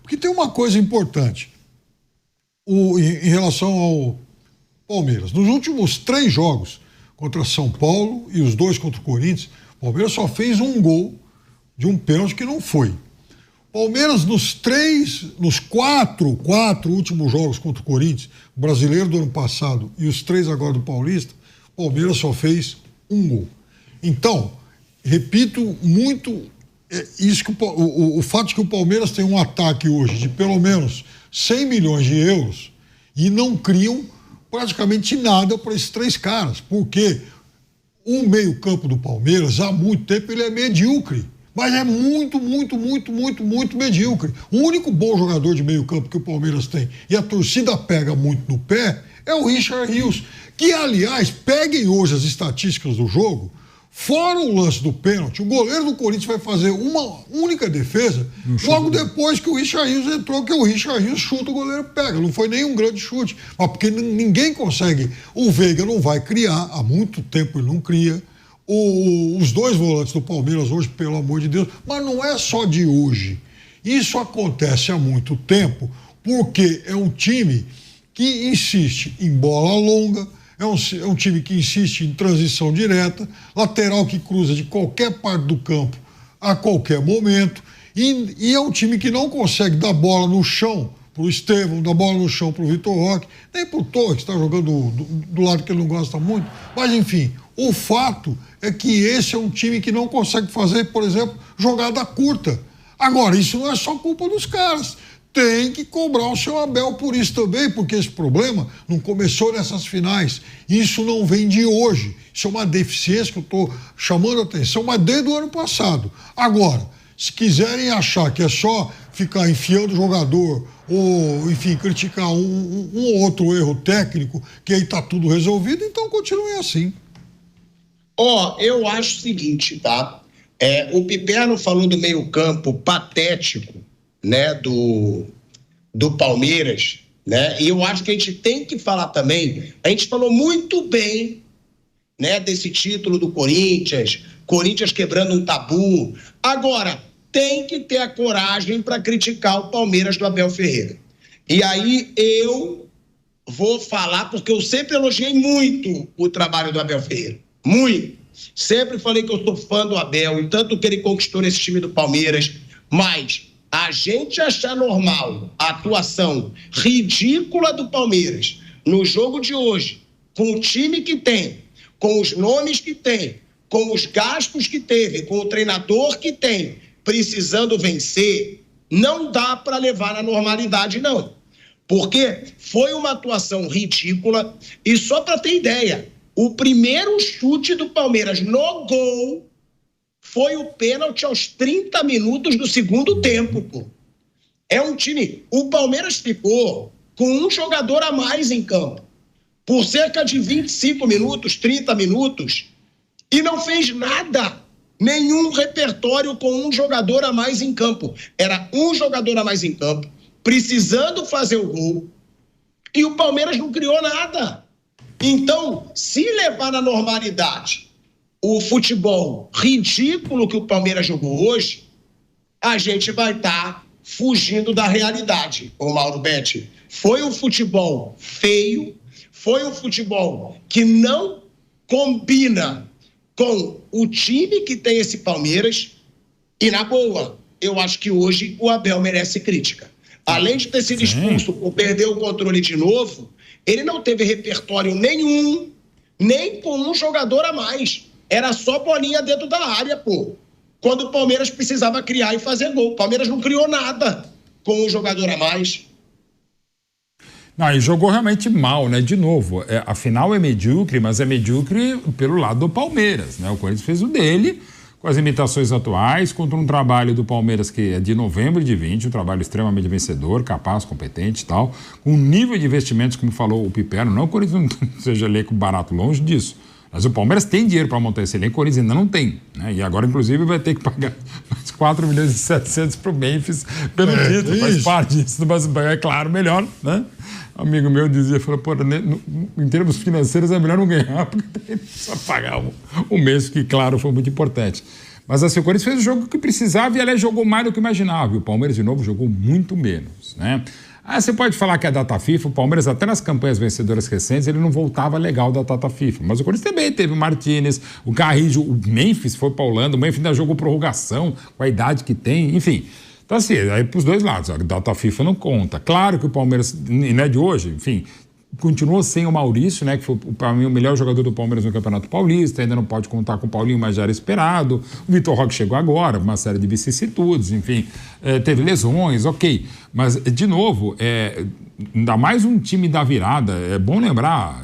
Porque tem uma coisa importante em relação ao Palmeiras. Nos últimos 3 jogos contra São Paulo e os 2 contra o Corinthians, o Palmeiras só fez um gol de um pênalti que não foi. Palmeiras nos quatro últimos jogos contra o Corinthians, o Brasileiro do ano passado e os 3 agora do Paulista, o Palmeiras só fez um gol. Então, repito muito isso que o fato de que o Palmeiras tem um ataque hoje de pelo menos 100 milhões de euros e não criam praticamente nada para esses 3 caras, porque o meio-campo do Palmeiras, há muito tempo, ele é medíocre. Mas é muito medíocre. O único bom jogador de meio-campo que o Palmeiras tem, e a torcida pega muito no pé, é o Richard Rios. Que, aliás, peguem hoje as estatísticas do jogo, fora o lance do pênalti, o goleiro do Corinthians vai fazer uma única defesa, logo depois que o Richard Rios entrou, que o Richard Rios chuta, o goleiro pega. Não foi nenhum grande chute, mas porque ninguém consegue. O Veiga não vai criar, há muito tempo ele não cria. Os 2 volantes do Palmeiras hoje, pelo amor de Deus, mas não é só de hoje. Isso acontece há muito tempo, porque é um time que insiste em bola longa, é um time que insiste em transição direta, lateral que cruza de qualquer parte do campo a qualquer momento, e é um time que não consegue dar bola no chão para o Estevão, dar bola no chão para o Vitor Roque, nem para o Torres, que está jogando do lado que ele não gosta muito, mas enfim. O fato é que esse é um time que não consegue fazer, por exemplo, jogada curta. Agora, isso não é só culpa dos caras. Tem que cobrar o seu Abel por isso também, porque esse problema não começou nessas finais. Isso não vem de hoje. Isso é uma deficiência que eu estou chamando a atenção, mas desde o ano passado. Agora, se quiserem achar que é só ficar enfiando o jogador ou, enfim, criticar um ou outro erro técnico, que aí está tudo resolvido, então continuem assim. Eu acho o seguinte, tá? O Piperno falou do meio-campo patético, né, do Palmeiras, né? E eu acho que a gente tem que falar também, a gente falou muito bem, né, desse título do Corinthians quebrando um tabu. Agora, tem que ter a coragem para criticar o Palmeiras do Abel Ferreira. E aí eu vou falar, porque eu sempre elogiei muito o trabalho do Abel Ferreira. Muito. Sempre falei que eu sou fã do Abel e tanto que ele conquistou nesse time do Palmeiras, mas a gente achar normal a atuação ridícula do Palmeiras no jogo de hoje, com o time que tem, com os nomes que tem, com os gastos que teve, com o treinador que tem, precisando vencer, não dá para levar na normalidade, não. Porque foi uma atuação ridícula e só para ter ideia, o primeiro chute do Palmeiras no gol foi o pênalti aos 30 minutos do segundo tempo, pô. É um time... O Palmeiras ficou com um jogador a mais em campo por cerca de 25 minutos, 30 minutos e não fez nada. Nenhum repertório com um jogador a mais em campo. Era um jogador a mais em campo, precisando fazer o gol e o Palmeiras não criou nada. Então, se levar na normalidade o futebol ridículo que o Palmeiras jogou hoje, a gente vai estar fugindo da realidade, ô Mauro Betti. Foi um futebol feio, foi um futebol que não combina com o time que tem esse Palmeiras e, na boa, eu acho que hoje o Abel merece crítica. Além de ter sido expulso por perder o controle de novo, ele não teve repertório nenhum, nem com um jogador a mais. Era só bolinha dentro da área, pô. Quando o Palmeiras precisava criar e fazer gol. O Palmeiras não criou nada com um jogador a mais. Não, e jogou realmente mal, né? De novo, a final é medíocre, mas é medíocre pelo lado do Palmeiras, né? O Corinthians fez o dele, com as limitações atuais, contra um trabalho do Palmeiras que é de novembro de 20, um trabalho extremamente vencedor, capaz, competente e tal, com um nível de investimentos, como falou o Piperno, não o Corinthians não seja elenco barato, longe disso, mas o Palmeiras tem dinheiro para montar esse elenco, o Corinthians ainda não tem, né? E agora, inclusive, vai ter que pagar mais 4 milhões e 700 para o Memphis pelo título, faz parte disso, mas é claro, melhor, né? Um amigo meu dizia, falou, pô, em termos financeiros é melhor não ganhar, porque tem só pagar o mês, que, claro, foi muito importante. Mas assim, o Corinthians fez o jogo que precisava e, aliás, jogou mais do que imaginava. E o Palmeiras, de novo, jogou muito menos, né? Você pode falar que é data FIFA, o Palmeiras, até nas campanhas vencedoras recentes, ele não voltava legal da data FIFA. Mas o Corinthians também teve o Martínez, o Carrijo, o Memphis foi pra Holanda, o Memphis ainda jogou prorrogação, com a idade que tem, enfim. Então, assim, aí pros dois lados, a data FIFA não conta. Claro que o Palmeiras, e não é de hoje, enfim, continuou sem o Maurício, né, que foi, para mim, o melhor jogador do Palmeiras no Campeonato Paulista, ainda não pode contar com o Paulinho, mas já era esperado. O Vitor Roque chegou agora, uma série de vicissitudes, enfim, teve lesões, ok. Mas, de novo, ainda mais um time da virada, é bom lembrar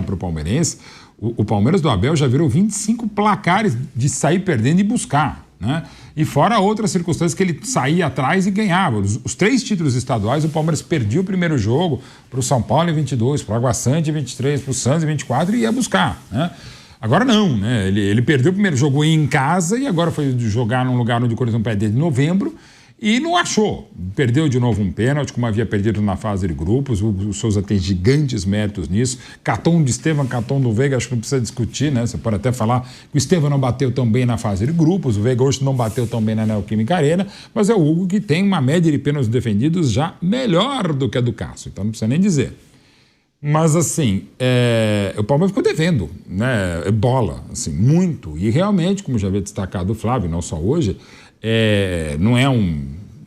para o palmeirense, o Palmeiras do Abel já virou 25 placares de sair perdendo e buscar, né? E fora outras circunstâncias que ele saía atrás e ganhava. Os 3 títulos estaduais, o Palmeiras perdia o primeiro jogo para o São Paulo em 22, para o Água Santa em 23, para o Santos em 24 e ia buscar, né? Agora não, né? Ele perdeu o primeiro jogo em casa e agora foi jogar num lugar onde o Corinthians não perde desde novembro e não achou. Perdeu de novo um pênalti, como havia perdido na fase de grupos. O Souza tem gigantes méritos nisso. Cartão de Estevam, cartão do Veiga, acho que não precisa discutir, né? Você pode até falar que o Estevam não bateu tão bem na fase de grupos, o Veiga hoje não bateu tão bem na Neoquímica Arena, mas é o Hugo que tem uma média de pênaltis defendidos já melhor do que a do Cássio, então não precisa nem dizer. Mas, assim, o Palmeiras ficou devendo, né? Bola, assim, muito. E realmente, como já havia destacado o Flávio, não só hoje, não é um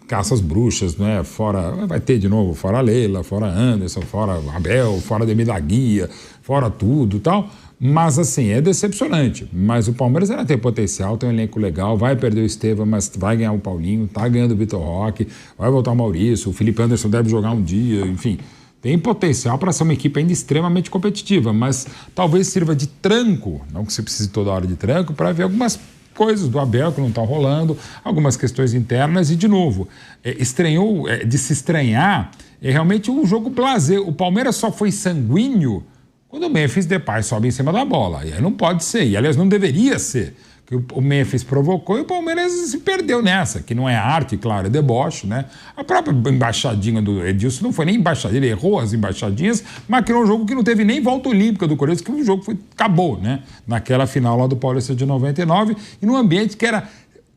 caça às bruxas, né? Fora, vai ter de novo, fora Leila, fora Anderson, fora Abel, fora Demir da Guia, fora tudo e tal. Mas, assim, é decepcionante. Mas o Palmeiras ainda tem potencial, tem um elenco legal, vai perder o Estevam, mas vai ganhar o Paulinho, tá ganhando o Vitor Roque, vai voltar o Maurício, o Felipe Anderson deve jogar um dia, enfim. Tem potencial para ser uma equipe ainda extremamente competitiva, mas talvez sirva de tranco, não que você precise toda hora de tranco, para ver algumas coisas do Abel que não estão rolando, algumas questões internas e, de novo, de se estranhar, realmente um jogo blasé. O Palmeiras só foi sanguíneo quando o Memphis Depay sobe em cima da bola. E aí não pode ser, e aliás não deveria ser. Que o Memphis provocou e o Palmeiras se perdeu nessa, que não é arte, claro, é deboche, né? A própria embaixadinha do Edilson não foi nem embaixadinha, ele errou as embaixadinhas, mas criou um jogo que não teve nem volta olímpica do Corinthians, que o jogo acabou, né? Naquela final lá do Paulista de 99, e num ambiente que era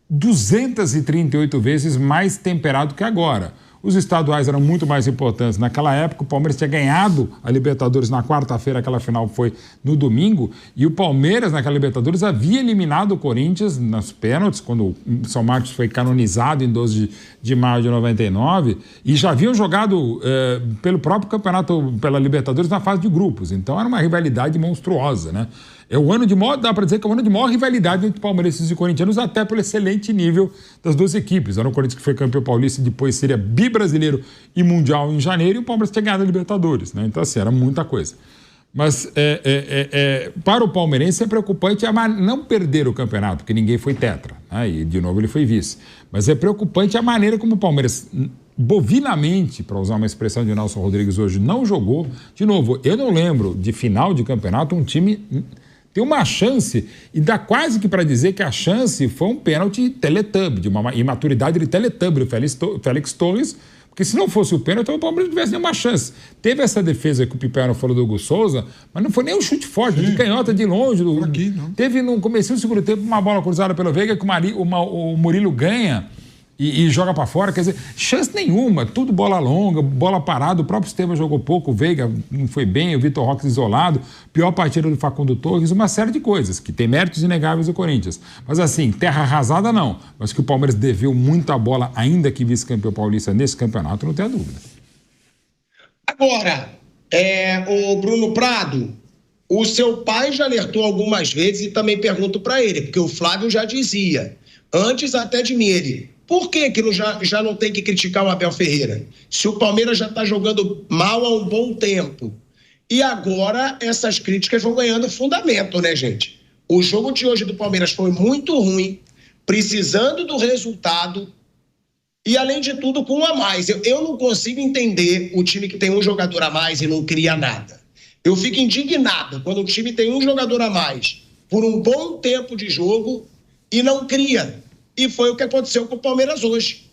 238 vezes mais temperado que agora. Os estaduais eram muito mais importantes. Naquela época, o Palmeiras tinha ganhado a Libertadores na quarta-feira, aquela final foi no domingo, e o Palmeiras, naquela Libertadores, havia eliminado o Corinthians nas pênaltis, quando o São Marcos foi canonizado em 12 de maio de 99, e já haviam jogado pelo próprio campeonato, pela Libertadores, na fase de grupos. Então, era uma rivalidade monstruosa, né? É o ano de maior, dá para dizer que é o ano de maior rivalidade entre palmeirenses e corintianos, até pelo excelente nível das duas equipes. Era o Corinthians que foi campeão paulista e depois seria bibrasileiro e mundial em janeiro, e o Palmeiras tinha ganhado a Libertadores, né? Então, assim, era muita coisa. Mas para o palmeirense é preocupante não perder o campeonato, porque ninguém foi tetra, né? E de novo ele foi vice. Mas é preocupante a maneira como o Palmeiras, bovinamente, para usar uma expressão de Nelson Rodrigues hoje, não jogou. De novo, eu não lembro de final de campeonato um time tem uma chance, e dá quase que para dizer que a chance foi um pênalti Teletubby, de uma imaturidade de Teletubby, do Félix Torres, porque se não fosse o pênalti, o Palmeiras não tivesse nenhuma chance. Teve essa defesa que o Piperno falou do Hugo Souza, mas não foi nem um chute forte, de canhota de longe. Aqui, não. Teve no comecinho do segundo tempo uma bola cruzada pelo Veiga que o Murilo ganha e joga para fora, quer dizer, chance nenhuma, tudo bola longa, bola parada, o próprio Estevam jogou pouco, o Veiga não foi bem, o Vitor Roque isolado, pior partida do Facundo Torres, uma série de coisas, que tem méritos inegáveis do Corinthians. Mas assim, terra arrasada não, mas que o Palmeiras deveu muita bola, ainda que vice-campeão paulista nesse campeonato, não tem a dúvida. Agora, o Bruno Prado, o seu pai já alertou algumas vezes e também pergunto para ele, porque o Flávio já dizia, antes até de mim, ele... Por que já não tem que criticar o Abel Ferreira? Se o Palmeiras já está jogando mal há um bom tempo. E agora essas críticas vão ganhando fundamento, né, gente? O jogo de hoje do Palmeiras foi muito ruim, precisando do resultado e, além de tudo, com um a mais. Eu não consigo entender o time que tem um jogador a mais e não cria nada. Eu fico indignado quando o time tem um jogador a mais por um bom tempo de jogo e não cria. E foi o que aconteceu com o Palmeiras hoje.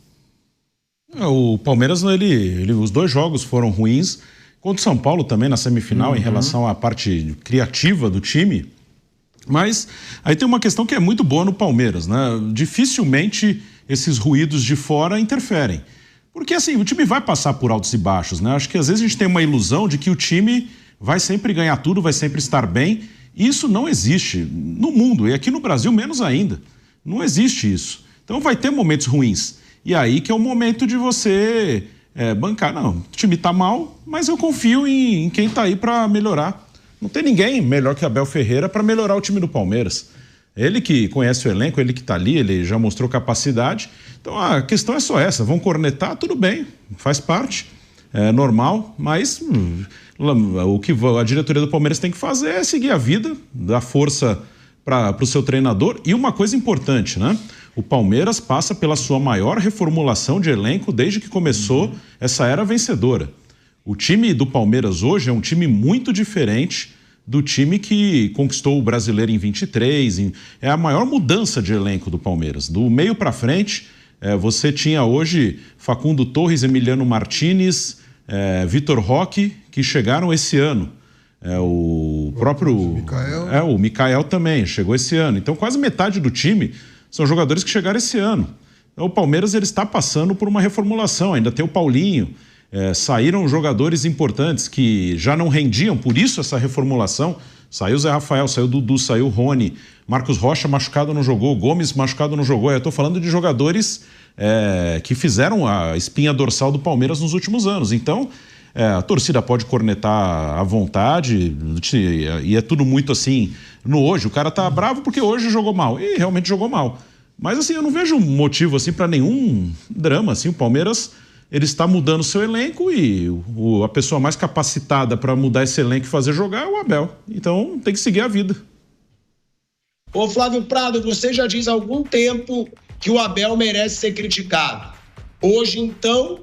O Palmeiras, os 2 jogos foram ruins. Contra o São Paulo também, na semifinal, em relação à parte criativa do time. Mas aí tem uma questão que é muito boa no Palmeiras, né? Dificilmente esses ruídos de fora interferem. Porque assim, o time vai passar por altos e baixos, né? Acho que às vezes a gente tem uma ilusão de que o time vai sempre ganhar tudo, vai sempre estar bem. Isso não existe no mundo, e aqui no Brasil menos ainda. Não existe isso. Então vai ter momentos ruins. E aí que é o momento de você bancar. Não, o time tá mal, mas eu confio em quem tá aí para melhorar. Não tem ninguém melhor que Abel Ferreira para melhorar o time do Palmeiras. Ele que conhece o elenco, ele que tá ali, ele já mostrou capacidade. Então a questão é só essa, vão cornetar, tudo bem, faz parte, é normal, mas o que a diretoria do Palmeiras tem que fazer é seguir a vida, dar força para o seu treinador. E uma coisa importante, né? O Palmeiras passa pela sua maior reformulação de elenco desde que começou essa era vencedora. O time do Palmeiras hoje é um time muito diferente do time que conquistou o Brasileiro em 23. É a maior mudança de elenco do Palmeiras. Do meio para frente, você tinha hoje Facundo Torres, Emiliano Martinez, Vitor Roque, que chegaram esse ano. O próprio Michael. O Michael também chegou esse ano. Então quase metade do time são jogadores que chegaram esse ano. Então, o Palmeiras ele está passando por uma reformulação. Ainda tem o Paulinho. Saíram jogadores importantes que já não rendiam, por isso essa reformulação. Saiu o Zé Rafael, saiu o Dudu, saiu o Rony, Marcos Rocha machucado não jogou, Gomes machucado não jogou. Eu estou falando de jogadores que fizeram a espinha dorsal do Palmeiras nos últimos anos. Então, a torcida pode cornetar à vontade, e é tudo muito assim no hoje. O cara tá bravo porque hoje jogou mal, e realmente jogou mal. Mas assim, eu não vejo motivo assim para nenhum drama. Assim, o Palmeiras ele está mudando o seu elenco e a pessoa mais capacitada para mudar esse elenco e fazer jogar é o Abel. Então tem que seguir a vida. Ô Flávio Prado, você já diz há algum tempo que o Abel merece ser criticado. Hoje, então,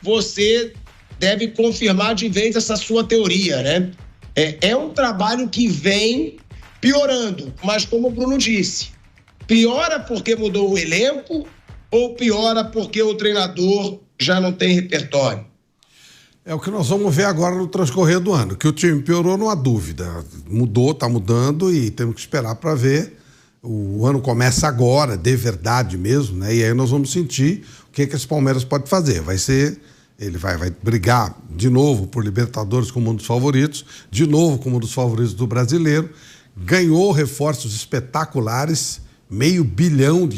você deve confirmar de vez essa sua teoria, né? É um trabalho que vem piorando, mas como o Bruno disse, piora porque mudou o elenco ou piora porque o treinador já não tem repertório? É o que nós vamos ver agora no transcorrer do ano, que o time piorou, não há dúvida. Mudou, está mudando e temos que esperar para ver. O ano começa agora, de verdade mesmo, né? E aí nós vamos sentir o que esse Palmeiras pode fazer. Ele vai brigar de novo por Libertadores como um dos favoritos, de novo como um dos favoritos do brasileiro, ganhou reforços espetaculares, R$500 bilhão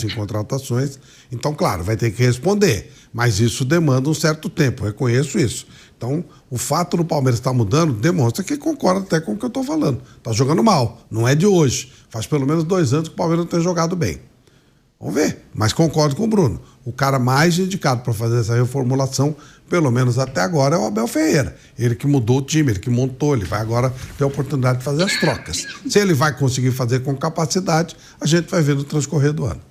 em contratações, então, claro, vai ter que responder, mas isso demanda um certo tempo, eu reconheço isso. Então, o fato do Palmeiras estar mudando demonstra que concorda até com o que eu estou falando. Está jogando mal, não é de hoje, faz pelo menos 2 anos que o Palmeiras não tem jogado bem. Vamos ver, mas concordo com o Bruno. O cara mais indicado para fazer essa reformulação, pelo menos até agora, é o Abel Ferreira. Ele que mudou o time, ele que montou, ele vai agora ter a oportunidade de fazer as trocas. Se ele vai conseguir fazer com capacidade, a gente vai ver no transcorrer do ano.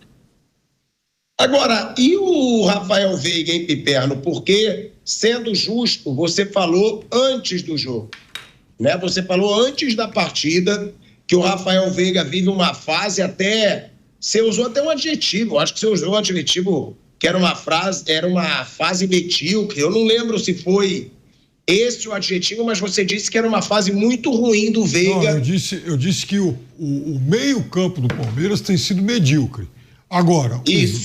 Agora, e o Rafael Veiga, hein, Piperno? Porque, sendo justo, você falou antes do jogo, né? Você falou antes da partida que o Rafael Veiga vive uma fase até... Você usou até um adjetivo, acho que você usou um adjetivo que era uma fase medíocre. Eu não lembro se foi esse o adjetivo, mas você disse que era uma fase muito ruim do Veiga. Não, eu disse que o meio-campo do Palmeiras tem sido medíocre. Agora,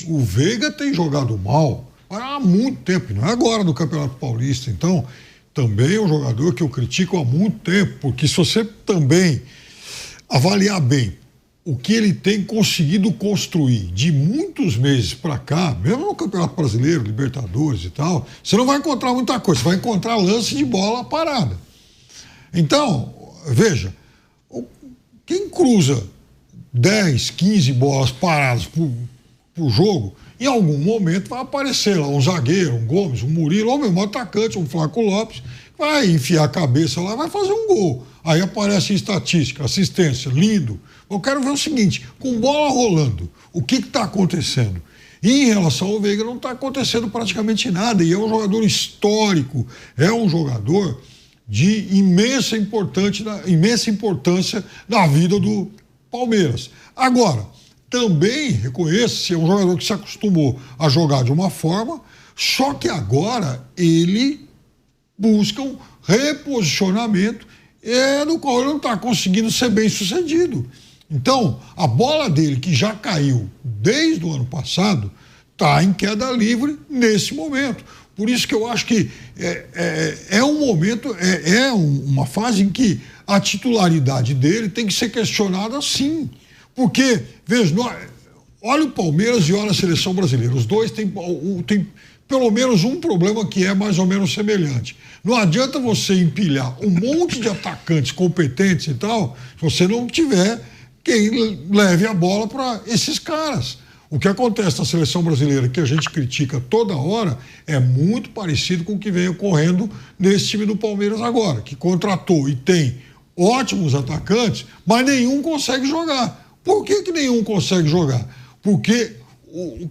o Veiga tem jogado mal há muito tempo, não é agora no Campeonato Paulista. Então, também é um jogador que eu critico há muito tempo, porque se você também avaliar bem o que ele tem conseguido construir de muitos meses para cá, mesmo no Campeonato Brasileiro, Libertadores e tal, você não vai encontrar muita coisa, você vai encontrar lance de bola parada. Então, veja, quem cruza 10, 15 bolas paradas por jogo, em algum momento vai aparecer lá um zagueiro, um Gomes, um Murilo, ou mesmo um atacante, um Flaco Lopes, vai enfiar a cabeça lá, vai fazer um gol. Aí aparece em estatística, assistência, lindo. Eu quero ver o seguinte, com bola rolando, o que está acontecendo? E em relação ao Veiga não está acontecendo praticamente nada, e é um jogador histórico, é um jogador de imensa importância na vida do Palmeiras. Agora, também reconheço que é um jogador que se acostumou a jogar de uma forma, só que agora ele busca um reposicionamento no qual ele não está conseguindo ser bem sucedido. Então, a bola dele, que já caiu desde o ano passado, está em queda livre nesse momento. Por isso que eu acho que é um momento, uma fase em que a titularidade dele tem que ser questionada sim. Porque, veja, olha o Palmeiras e olha a seleção brasileira. Os dois têm pelo menos um problema que é mais ou menos semelhante. Não adianta você empilhar um monte de atacantes competentes e tal, se você não tiver quem leve a bola para esses caras. O que acontece na seleção brasileira, que a gente critica toda hora, é muito parecido com o que vem ocorrendo nesse time do Palmeiras agora, que contratou e tem ótimos atacantes, mas nenhum consegue jogar. Por que nenhum consegue jogar? Porque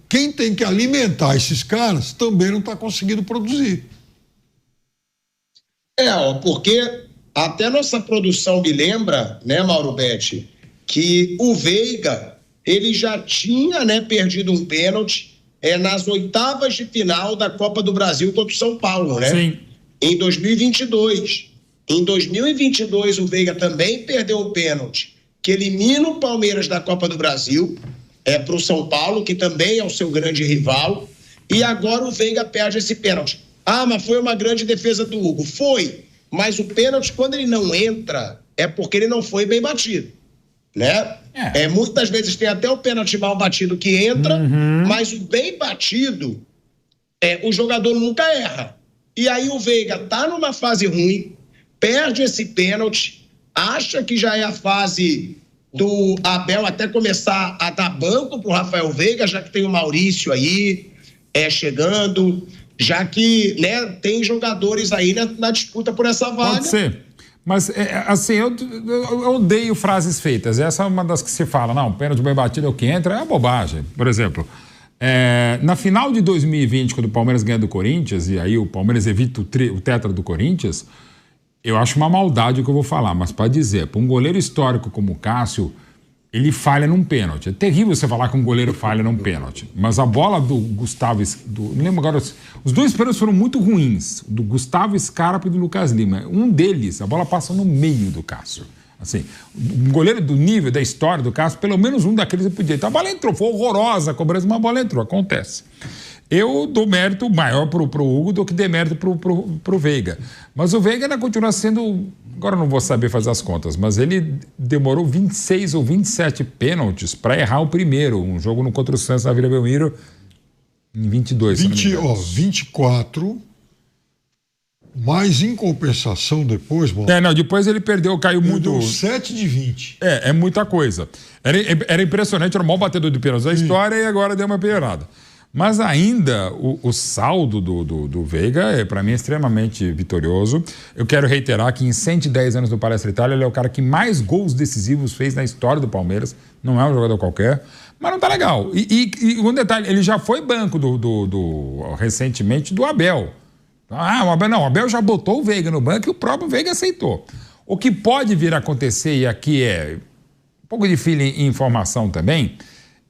quem tem que alimentar esses caras também não está conseguindo produzir. Porque até nossa produção me lembra, né, Mauro Betti, que o Veiga, ele já tinha, né, perdido um pênalti nas oitavas de final da Copa do Brasil contra o São Paulo, né? Sim. Em 2022. Em 2022, o Veiga também perdeu um pênalti que elimina o Palmeiras da Copa do Brasil para o São Paulo, que também é o seu grande rival, e agora o Veiga perde esse pênalti. Mas foi uma grande defesa do Hugo. Foi, mas o pênalti, quando ele não entra, é porque ele não foi bem batido, né? Muitas vezes tem até o pênalti mal batido que entra, mas o bem batido, o jogador nunca erra. E aí o Veiga tá numa fase ruim, perde esse pênalti, acha que já é a fase do Abel até começar a dar banco pro Rafael Veiga, já que tem o Maurício aí chegando, já que, né, tem jogadores aí na disputa por essa vaga. Pode ser. Mas, assim, eu odeio frases feitas. Essa é uma das que se fala, não, pênalti bem batido é o que entra, é uma bobagem. Por exemplo, na final de 2020, quando o Palmeiras ganha do Corinthians, e aí o Palmeiras evita o tetra do Corinthians, eu acho uma maldade o que eu vou falar, mas para dizer, para um goleiro histórico como o Cássio, ele falha num pênalti. É terrível você falar que um goleiro falha num pênalti. Mas a bola do Gustavo... não lembro agora... Os dois pênaltis foram muito ruins. Do Gustavo Scarpa e do Lucas Lima. Um deles, a bola passa no meio do Cássio. Assim, um goleiro do nível, da história do Cássio, pelo menos um daqueles podia. Então a bola entrou, foi horrorosa a cobrança, mas a bola entrou, acontece. Eu dou mérito maior pro Hugo do que demérito pro Veiga. Mas o Veiga ainda continua sendo... Agora eu não vou saber fazer as contas, mas ele demorou 26 ou 27 pênaltis para errar o primeiro. Um jogo contra o Santos na Vila Belmiro em 22. 24... Mas em compensação depois, mano. Depois ele caiu muito. Deu 7 de 20. É muita coisa. Era impressionante, era o maior batedor de pênaltis da história e agora deu uma piorada. Mas ainda o saldo do Veiga, para mim, é extremamente vitorioso. Eu quero reiterar que em 110 anos do Palestra Itália, ele é o cara que mais gols decisivos fez na história do Palmeiras. Não é um jogador qualquer, mas não tá legal. E um detalhe, ele já foi banco recentemente do Abel. O Abel já botou o Veiga no banco e o próprio Veiga aceitou. O que pode vir a acontecer, e aqui é um pouco de feeling e informação também,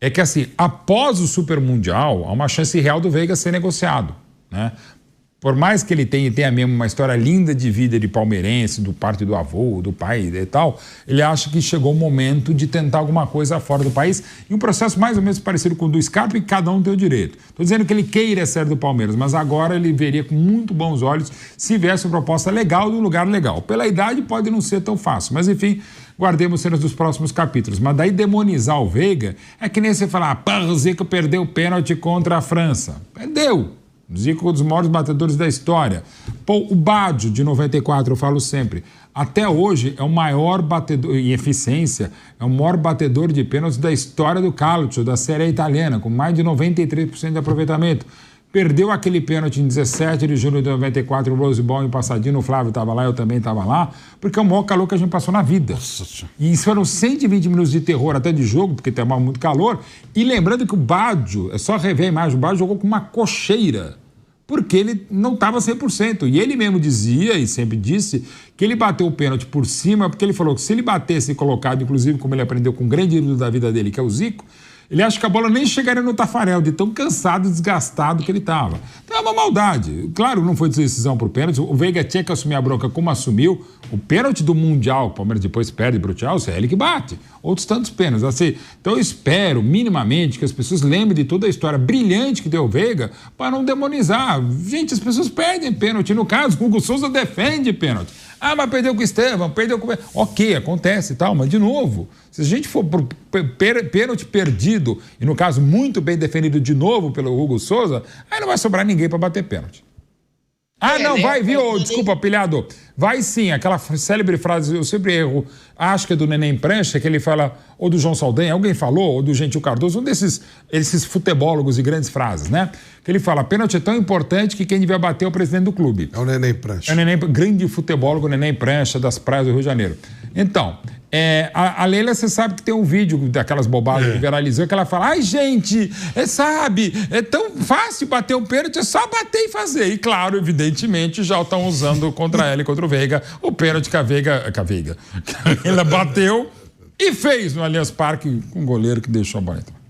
é que, assim, após o Super Mundial, há uma chance real do Veiga ser negociado, né? Por mais que ele tenha mesmo uma história linda de vida de palmeirense, do parte do avô, do pai e tal, ele acha que chegou o momento de tentar alguma coisa fora do país, e um processo mais ou menos parecido com o do Scarpa, e cada um tem o direito. Estou dizendo que ele queira ser do Palmeiras, mas agora ele veria com muito bons olhos se viesse uma proposta legal de um lugar legal. Pela idade pode não ser tão fácil, mas enfim, guardemos cenas dos próximos capítulos. Mas daí demonizar o Veiga é que nem você falar, o Zico perdeu o pênalti contra a França. Perdeu. O Zico é um dos maiores batedores da história. O Baggio, de 94, eu falo sempre, até hoje é o maior batedor, em eficiência, é o maior batedor de pênaltis da história do Calcio, da Série italiana, com mais de 93% de aproveitamento. Perdeu aquele pênalti em 17 de julho de 94, o Rose Bowl em Passadino, o Flávio estava lá, eu também estava lá, porque é o maior calor que a gente passou na vida. Nossa. E isso foram 120 minutos de terror até de jogo, porque estava muito calor. E lembrando que o Baggio, é só rever a imagem, o Baggio jogou com uma cocheira, porque ele não estava 100%. E ele mesmo dizia, e sempre disse, que ele bateu o pênalti por cima, porque ele falou que se ele batesse colocado, inclusive como ele aprendeu com o grande ídolo da vida dele, que é o Zico, Ele acha que a bola nem chegaria no Tafarel, de tão cansado e desgastado que ele estava. Então é uma maldade. Claro, não foi decisão pro pênalti. O Veiga tinha que assumir a bronca como assumiu. O pênalti do Mundial, o Palmeiras depois perde pro Chelsea, é ele que bate. Outros tantos pênaltis. Assim, então eu espero, minimamente, que as pessoas lembrem de toda a história brilhante que deu o Veiga para não demonizar. Gente, as pessoas perdem pênalti. No caso, o Hugo Souza defende pênalti. Ah, mas perdeu com o Estevão, perdeu com... Ok, acontece e tal, mas de novo, se a gente for por pênalti perdido, e no caso muito bem defendido de novo pelo Hugo Souza, aí não vai sobrar ninguém para bater pênalti. Ah, não, vai, viu? Desculpa, pilhado. Vai sim, aquela célebre frase, eu sempre erro, acho que é do Neném Prancha, que ele fala, ou do João Saldanha, alguém falou, ou do Gentil Cardoso, um esses futebólogos e grandes frases, né? Que ele fala, pênalti é tão importante que quem devia bater é o presidente do clube. É o Neném Prancha. É o Neném, grande futebólogo, Neném Prancha, das praias do Rio de Janeiro. Então, a Leila, você sabe que tem um vídeo daquelas bobagens que viralizou, que ela fala, ai gente, sabe, é tão fácil bater um pênalti, é só bater e fazer. E claro, evidentemente, já estão usando contra ela e contra o Veiga, o pênalti que a Leila bateu e fez no Allianz Parque com um goleiro que deixou a bola entrar.